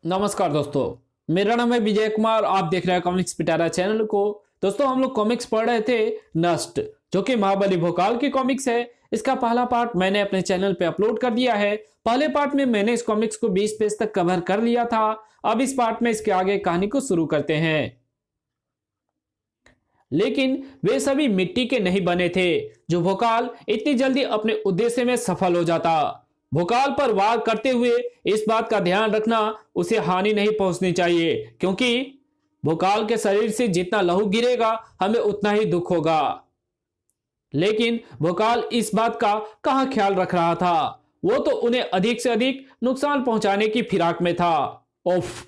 नमस्कार दोस्तों, मेरा नाम है विजय कुमार। आप देख रहे हैं कॉमिक्स पिटारा चैनल को। दोस्तों, हम लोग कॉमिक्स पढ़ रहे थे नष्ट, जो कि महाबली भोकाल की कॉमिक्स है। इसका पहला पार्ट मैंने अपने चैनल पे अपलोड कर दिया है। पहले पार्ट में मैंने इस कॉमिक्स को 20 पेज तक कवर कर लिया था। अब इस पार्ट में इसके आगे कहानी को शुरू करते हैं। लेकिन वे सभी मिट्टी के नहीं बने थे जो भोकाल इतनी जल्दी अपने उद्देश्य में सफल हो जाता। भोकाल पर वार करते हुए इस बात का ध्यान रखना उसे हानि नहीं पहुंचनी चाहिए, क्योंकि भोकाल के शरीर से जितना लहू गिरेगा हमें उतना ही दुख होगा। लेकिन भोकाल इस बात का कहां ख्याल रख रहा था। वो तो उन्हें अधिक से अधिक नुकसान पहुंचाने की फिराक में था। उफ,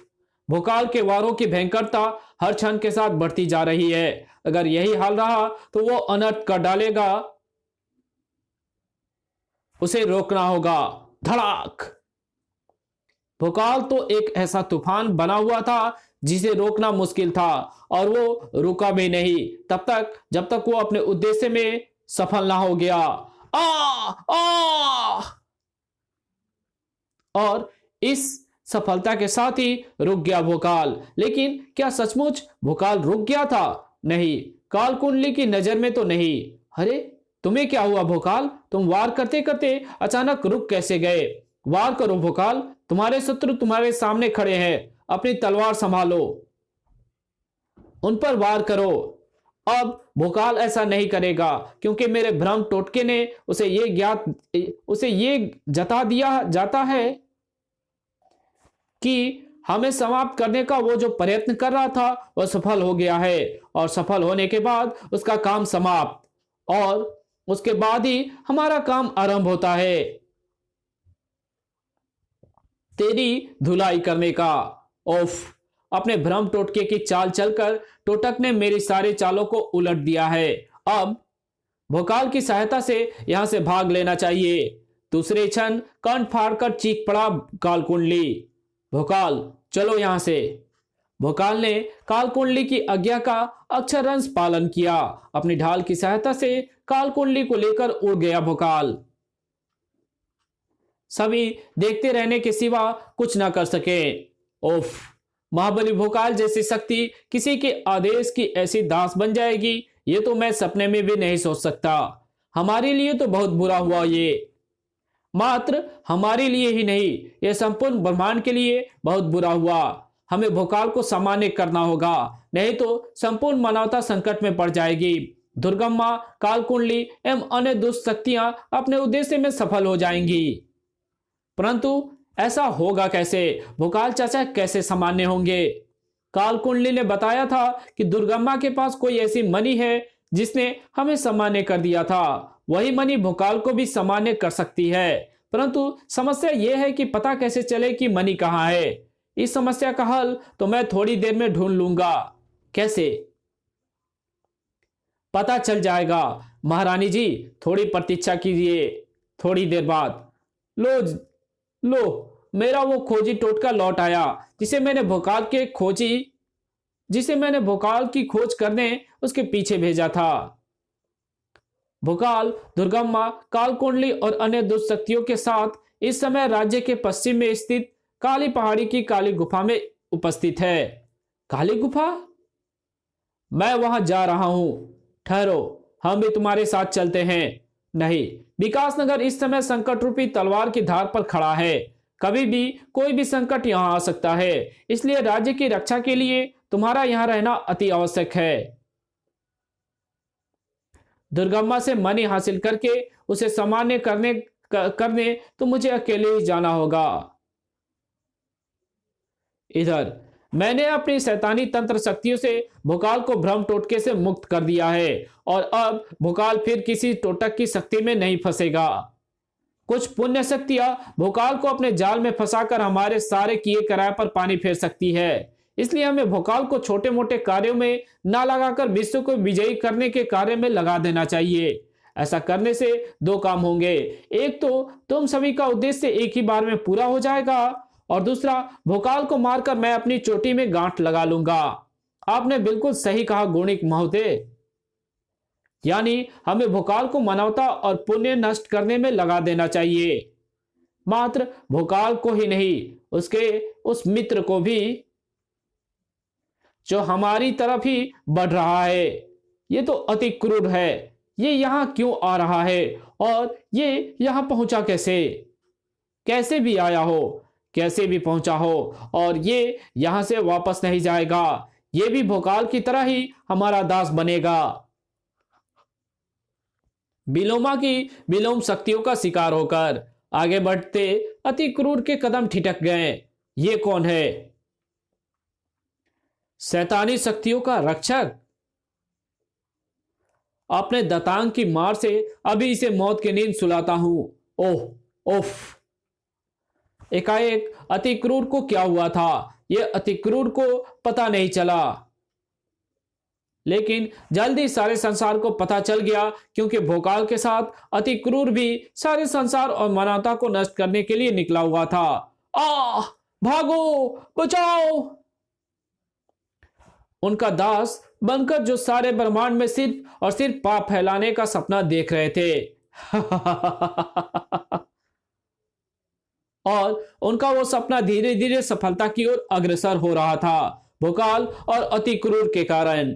भोकाल के वारों की भयंकरता हर क्षण के साथ बढ़ती जा रही है। अगर यही हाल रहा तो वो अनर्थ कर डालेगा। उसे रोकना होगा। धड़ाक! भोकाल तो एक ऐसा तूफान बना हुआ था जिसे रोकना मुश्किल था, और वो रुका भी नहीं तब तक जब तक वो अपने उद्देश्य में सफल ना हो गया। आ आ और इस सफलता के साथ ही रुक गया भोकाल। लेकिन क्या सचमुच भोकाल रुक गया था? नहीं, काल कुंडली की नजर में तो नहीं। अरे, तुम्हें क्या हुआ भोकाल? तुम वार करते करते अचानक रुक कैसे गए? वार करो भोकाल, तुम्हारे शत्रु तुम्हारे सामने खड़े हैं। अपनी तलवार संभालो, उन पर वार करो। अब भोकाल ऐसा नहीं करेगा, क्योंकि मेरे भ्रम टोटके ने उसे ये जता दिया जाता है कि हमें समाप्त करने का वो जो प्रयत्न कर रहा था वह सफल हो गया है, और सफल होने के बाद उसका काम समाप्त, और उसके बाद ही हमारा काम आरंभ होता है तेरी धुलाई करने का। ओफ, अपने भ्रम टोटके की चाल चलकर टोटक ने मेरी सारी चालों को उलट दिया है। अब भोकाल की सहायता से यहां से भाग लेना चाहिए। दूसरे क्षण कंठ फाड़कर चीख पड़ा काल कुंडली। भोकाल, चलो यहां से। भोकाल ने काल कुंडली की आज्ञा का अक्षरशः पालन किया। अपनी ढाल की सहायता से काल कुंडली को लेकर उड़ गया भोकाल। सभी देखते रहने के सिवा कुछ ना कर सके। ओफ, महाबली भोकाल जैसी शक्ति किसी के आदेश की ऐसी दास बन जाएगी, ये तो मैं सपने में भी नहीं सोच सकता। हमारे लिए तो बहुत बुरा हुआ ये। मात्र हमारे लिए ही नहीं, यह संपूर्ण ब्रह्मांड के लिए बहुत बुरा हुआ। हमें भोकाल को सामान्य करना होगा, नहीं तो संपूर्ण मानवता संकट में पड़ जाएगी। दुर्गम्मा, काल कुंडली एवं अन्य दुष्ट शक्तियां अपने उद्देश्य में सफल हो जाएंगी। परंतु ऐसा होगा कैसे? भोकाल चाचा कैसे सामान्य होंगे? काल कुंडली ने बताया था कि दुर्गम्मा के पास कोई ऐसी मणि है जिसने हमें सामान्य कर दिया था। वही मणि भोकाल को भी सामान्य कर सकती है। परंतु समस्या यह है कि पता कैसे चले कि मणि कहाँ है? इस समस्या का हल तो मैं थोड़ी देर में ढूंढ लूंगा। कैसे? पता चल जाएगा। महारानी जी, थोड़ी प्रतीक्षा कीजिए, थोड़ी देर बाद। लो लो, मेरा वो खोजी टोटका लौट आया जिसे मैंने भोकाल की खोज करने उसके पीछे भेजा था। भोकाल, दुर्गम्मा, काल कुंडली और अन्य दुष्ट शक्तियों के साथ इस समय राज्य के पश्चिम में स्थित काली पहाड़ी की काली गुफा में उपस्थित है। काली गुफा? मैं वहां जा रहा हूं। ठहरो, हम भी तुम्हारे साथ चलते हैं। नहीं, विकासनगर इस समय संकट रूपी तलवार की धार पर खड़ा है। कभी भी कोई भी संकट यहां आ सकता है, इसलिए राज्य की रक्षा के लिए तुम्हारा यहां रहना अति आवश्यक है। दुर्गम्मा से मणि हासिल करके उसे सामान्य करने तो मुझे अकेले ही जाना होगा। इधर मैंने अपनी शैतानी तंत्र शक्तियों से भोकाल को भ्रम टोटके से मुक्त कर दिया है, और अब भोकाल फिर किसी टोटक की शक्ति में नहीं फंसेगा। कुछ पुण्य शक्तियां भोकाल को अपने जाल में फंसाकर हमारे सारे किए कराए पर पानी फेर सकती है। इसलिए हमें भोकाल को छोटे मोटे कार्यों में ना लगाकर विश्व को विजयी करने के कार्य में लगा देना चाहिए। ऐसा करने से दो काम होंगे। एक तो तुम सभी का उद्देश्य एक ही बार में पूरा हो जाएगा, और दूसरा, भोकाल को मारकर मैं अपनी चोटी में गांठ लगा लूंगा। आपने बिल्कुल सही कहा गुणिक महोदय। यानी हमें भोकाल को मानवता और पुण्य नष्ट करने में लगा देना चाहिए। मात्र भोकाल को ही नहीं, उस मित्र को भी जो हमारी तरफ ही बढ़ रहा है। ये तो अति क्रूर है। ये यहां क्यों आ रहा है और ये यहां पहुंचा कैसे? कैसे भी आया हो, कैसे भी पहुंचा हो, और ये यहां से वापस नहीं जाएगा। ये भी भोकाल की तरह ही हमारा दास बनेगा। बिलोमा की विलोम शक्तियों का शिकार होकर आगे बढ़ते अति क्रूर के कदम ठिठक गए। ये कौन है? शैतानी शक्तियों का रक्षक। अपने दतांग की मार से अभी इसे मौत की नींद सुलाता हूं। ओह ओफ। एकाएक अति क्रूर को क्या हुआ था, यह अति क्रूर को पता नहीं चला, लेकिन जल्दी सारे संसार को पता चल गया, क्योंकि भोकाल के साथ अति क्रूर भी सारे संसार और मानवता को नष्ट करने के लिए निकला हुआ था। आ भागो, बचाओ। उनका दास बनकर जो सारे ब्रह्मांड में सिर्फ और सिर्फ पाप फैलाने का सपना देख रहे थे। और उनका वो सपना धीरे धीरे सफलता की ओर अग्रसर हो रहा था, भोकाल और अति क्रूर के कारण।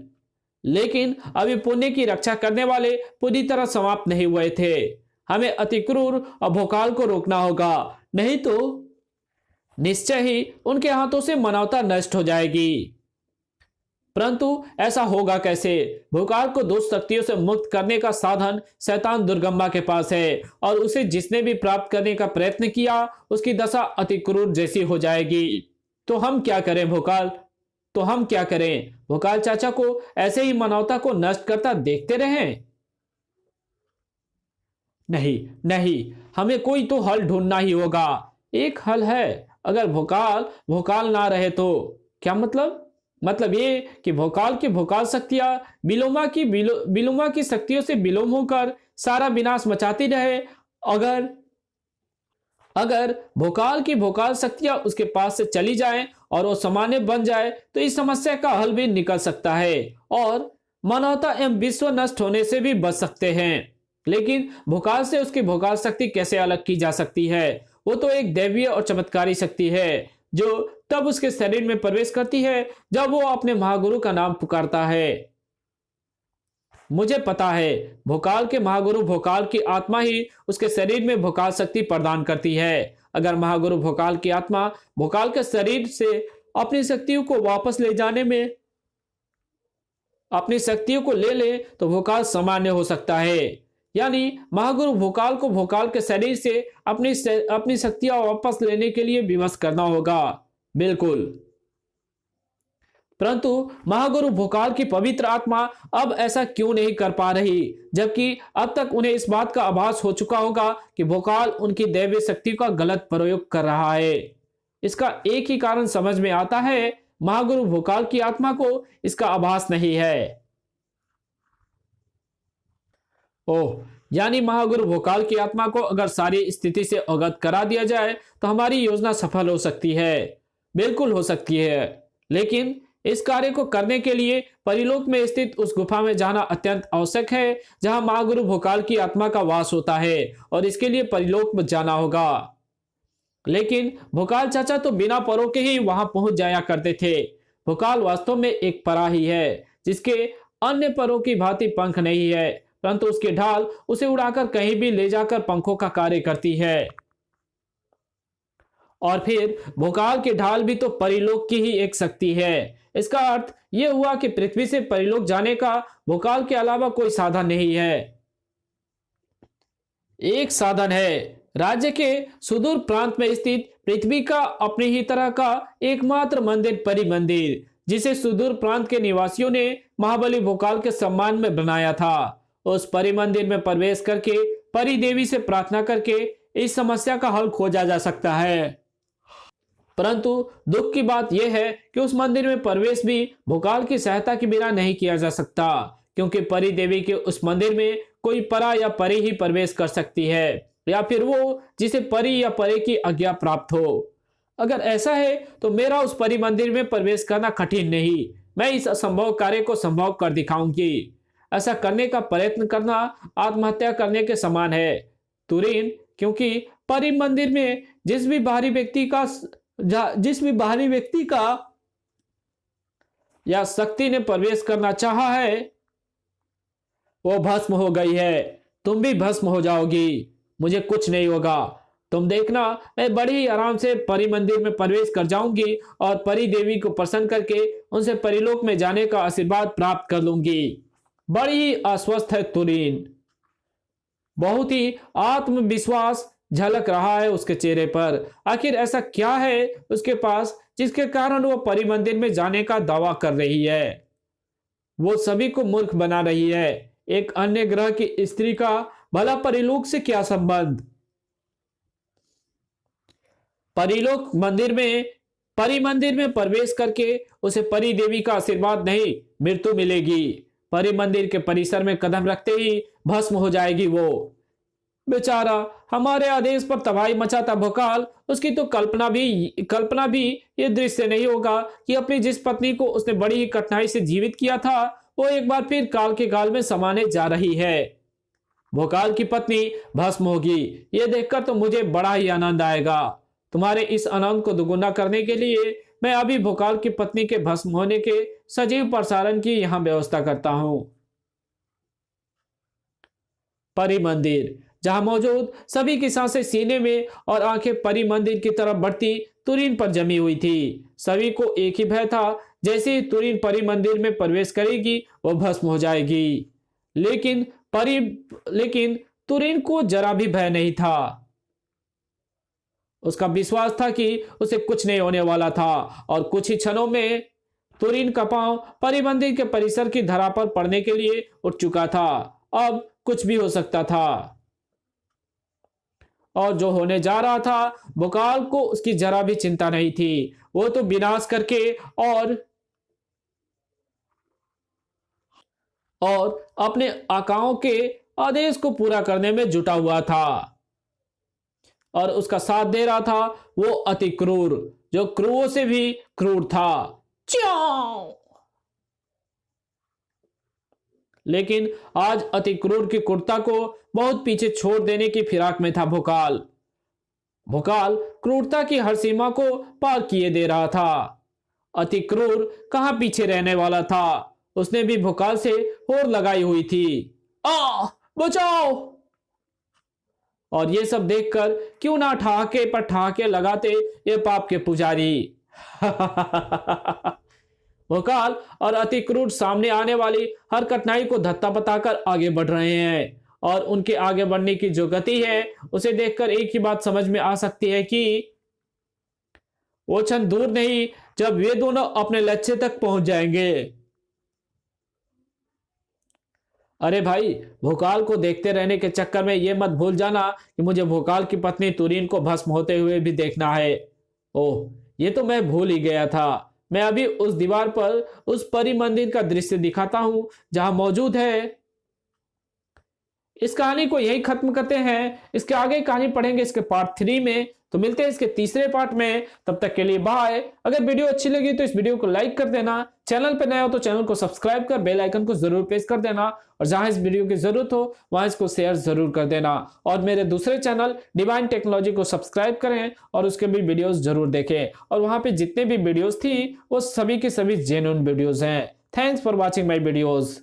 लेकिन अभी पुण्य की रक्षा करने वाले पूरी तरह समाप्त नहीं हुए थे। हमें अति क्रूर और भोकाल को रोकना होगा, नहीं तो निश्चय ही उनके हाथों से मानवता नष्ट हो जाएगी। परंतु ऐसा होगा कैसे? भोकाल को दुष्ट शक्तियों से मुक्त करने का साधन शैतान दुर्गम्मा के पास है, और उसे जिसने भी प्राप्त करने का प्रयत्न किया उसकी दशा अति क्रूर जैसी हो जाएगी। तो हम क्या करें भोकाल? तो हम क्या करें? भोकाल चाचा को ऐसे ही मानवता को नष्ट करता देखते रहें? नहीं नहीं, हमें कोई तो हल ढूंढना ही होगा। एक हल है, अगर भोकाल भोकाल ना रहे तो। क्या मतलब? मतलब ये कि भोकाल की भोकाल शक्तियां बिलोमा की शक्तियों से विलोम होकर सारा विनाश मचाती रहे। अगर भोकाल की भोकाल शक्तियां उसके पास से चली जाएं और वो सामान्य बन जाए तो इस समस्या का हल भी निकल सकता है और मानवता एवं विश्व नष्ट होने से भी बच सकते हैं। लेकिन भोकाल से उसकी भोकाल शक्ति कैसे अलग की जा सकती है? वो तो एक दैवीय और चमत्कारी शक्ति है जो तब उसके शरीर में प्रवेश करती है जब वो अपने महागुरु का नाम पुकारता है। मुझे पता है, भोकाल के महागुरु भोकाल की आत्मा ही उसके शरीर में भोकाल शक्ति प्रदान करती है। अगर महागुरु भोकाल की आत्मा भोकाल के शरीर से अपनी शक्तियों को वापस ले जाने में अपनी शक्तियों को ले ले तो भोकाल सामान्य हो सकता है। यानी महागुरु भोकाल को भोकाल के शरीर से अपनी शक्तियां वापस लेने के लिए विवश करना होगा। बिल्कुल। परंतु महागुरु भोकाल की पवित्र आत्मा अब ऐसा क्यों नहीं कर पा रही, जबकि अब तक उन्हें इस बात का आभास हो चुका होगा कि भोकाल उनकी दैवीय शक्ति का गलत प्रयोग कर रहा है। इसका एक ही कारण समझ में आता है, महागुरु भोकाल की आत्मा को इसका आभास नहीं है। ओह, यानी महागुरु भोकाल की आत्मा को अगर सारी स्थिति से अवगत करा दिया जाए तो हमारी योजना सफल हो सकती है। बिल्कुल हो सकती है, लेकिन इस कार्य को करने के लिए परिलोक में स्थित उस गुफा में जाना अत्यंत आवश्यक है जहां महागुरु भोकाल की आत्मा का वास होता है, और इसके लिए परिलोक में जाना होगा। लेकिन भोकाल चाचा तो बिना परों के ही वहां पहुंच जाया करते थे। भोकाल वास्तव में एक परा ही है जिसके अन्य परों की भांति पंख नहीं है, परंतु उसकी ढाल उसे उड़ाकर कहीं भी ले जाकर पंखों का कार्य करती है। और फिर भोकाल की ढाल भी तो परिलोक की ही एक शक्ति है। इसका अर्थ यह हुआ कि पृथ्वी से परिलोक जाने का भोकाल के अलावा कोई साधन नहीं है। एक साधन है, राज्य के सुदूर प्रांत में स्थित पृथ्वी का अपनी ही तरह का एकमात्र मंदिर परि मंदिर, जिसे सुदूर प्रांत के निवासियों ने महाबली भोकाल के सम्मान में बनाया था। उस परि मंदिर में प्रवेश करके परि देवी से प्रार्थना करके इस समस्या का हल खोजा जा सकता है। परंतु दुख की बात यह है कि उस मंदिर में प्रवेश भी भोकाल की सहायता के बिना नहीं किया जा सकता, क्योंकि परि देवी के उस मंदिर में कोई परा या परी ही प्रवेश कर सकती है, या फिर वो जिसे परी या परे की आज्ञा प्राप्त हो। अगर ऐसा है तो मेरा उस परि मंदिर में प्रवेश करना कठिन नहीं। मैं इस असंभव कार्य को संभव कर दिखाऊंगी। ऐसा करने का प्रयत्न करना आत्महत्या करने के समान है तुरीन, क्योंकि परि मंदिर में जिस भी बाहरी व्यक्ति का जिस भी बाहरी व्यक्ति का या शक्ति ने प्रवेश करना चाहा है वो भस्म हो गई है। तुम भी भस्म हो जाओगी, मुझे कुछ नहीं होगा। तुम देखना, मैं बड़ी ही आराम से परी मंदिर में प्रवेश कर जाऊंगी और परी देवी को प्रसन्न करके उनसे परिलोक में जाने का आशीर्वाद प्राप्त कर लूंगी। बड़ी ही अस्वस्थ है तुरीन, बहुत ही आत्मविश्वास झलक रहा है उसके चेहरे पर। आखिर ऐसा क्या है उसके पास जिसके कारण वो परी मंदिर में जाने का दावा कर रही है। वो सभी को मूर्ख बना रही है। एक अन्य ग्रह की स्त्री का भला परिलोक से क्या संबंध। परी मंदिर में प्रवेश करके उसे परी देवी का आशीर्वाद नहीं, मृत्यु मिलेगी। परी मंदिर के परिसर में कदम रखते ही भस्म हो जाएगी वो। बेचारा हमारे आदेश पर तबाही मचाता भोकाल, उसकी तो कल्पना भी ये दृश्य नहीं होगा कि अपनी जिस पत्नी को उसने बड़ी ही कठिनाई से जीवित किया था वो एक बार फिर काल के गाल में समाने जा रही है। भोकाल की पत्नी भस्म होगी, ये देखकर तो मुझे बड़ा ही आनंद आएगा। तुम्हारे इस आनंद को दुगुना करने के लिए मैं अभी भोकाल की पत्नी के भस्म होने के सजीव प्रसारण की यहां व्यवस्था करता हूं। परी मंदिर, जहां मौजूद सभी की सांसें सीने में और आंखें परी मंदिर की तरफ बढ़ती तुरीन पर जमी हुई थी। सभी को एक ही भय था, जैसे ही तुरीन परी मंदिर में प्रवेश करेगी वो भस्म हो जाएगी। लेकिन तुरीन को जरा भी भय नहीं था। उसका विश्वास था कि उसे कुछ नहीं होने वाला था और कुछ ही क्षणों में तुरीन का पांव परी मंदिर के परिसर की धरा पर पड़ने के लिए उठ चुका था। अब कुछ भी हो सकता था और जो होने जा रहा था भोकाल को उसकी जरा भी चिंता नहीं थी। वो तो विनाश करके और अपने आकाओं के आदेश को पूरा करने में जुटा हुआ था और उसका साथ दे रहा था वो अति क्रूर, जो क्रूरों से भी क्रूर था। लेकिन आज अति क्रूर की क्रूरता को बहुत पीछे छोड़ देने की फिराक में था भोकाल। क्रूरता की हर सीमा को पार किए दे रहा था। अति क्रूर कहां पीछे रहने वाला था। उसने भी भोकाल से होड़ लगाई हुई थी। बचाओ! और ये सब देखकर क्यों ना ठहाके पर ठहाके लगाते ये पाप के पुजारी। भोकाल और अति क्रूर सामने आने वाली हर कठिनाई को धत्ता बताकर आगे बढ़ रहे हैं और उनके आगे बढ़ने की जो गति है उसे देखकर एक ही बात समझ में आ सकती है कि वो क्षण दूर नहीं जब वे दोनों अपने लक्ष्य तक पहुंच जाएंगे। अरे भाई, भोकाल को देखते रहने के चक्कर में यह मत भूल जाना कि मुझे भोकाल की पत्नी तुरीन को भस्म होते हुए भी देखना है। ओह, ये तो मैं भूल ही गया था। मैं अभी उस दीवार पर उस परी मंदिर का दृश्य दिखाता हूं जहां मौजूद है। इस कहानी को यही खत्म करते हैं। इसके आगे कहानी पढ़ेंगे इसके पार्ट 3 में। तो मिलते हैं इसके तीसरे पार्ट में। तब तक के लिए बाय। अगर वीडियो अच्छी लगी तो इस वीडियो को लाइक कर देना। चैनल पर नया हो तो चैनल को सब्सक्राइब कर बेल आइकन को जरूर प्रेस कर देना और जहां इस वीडियो की जरूरत हो वहां इसको शेयर जरूर कर देना। और मेरे दूसरे चैनल डिवाइन टेक्नोलॉजी को सब्सक्राइब करें और उसके भी वीडियोस जरूर देखें। और वहां पे जितने भी वीडियोस थी वो सभी के सभी जेन्युइन वीडियोस हैं। Thanks for watching my videos.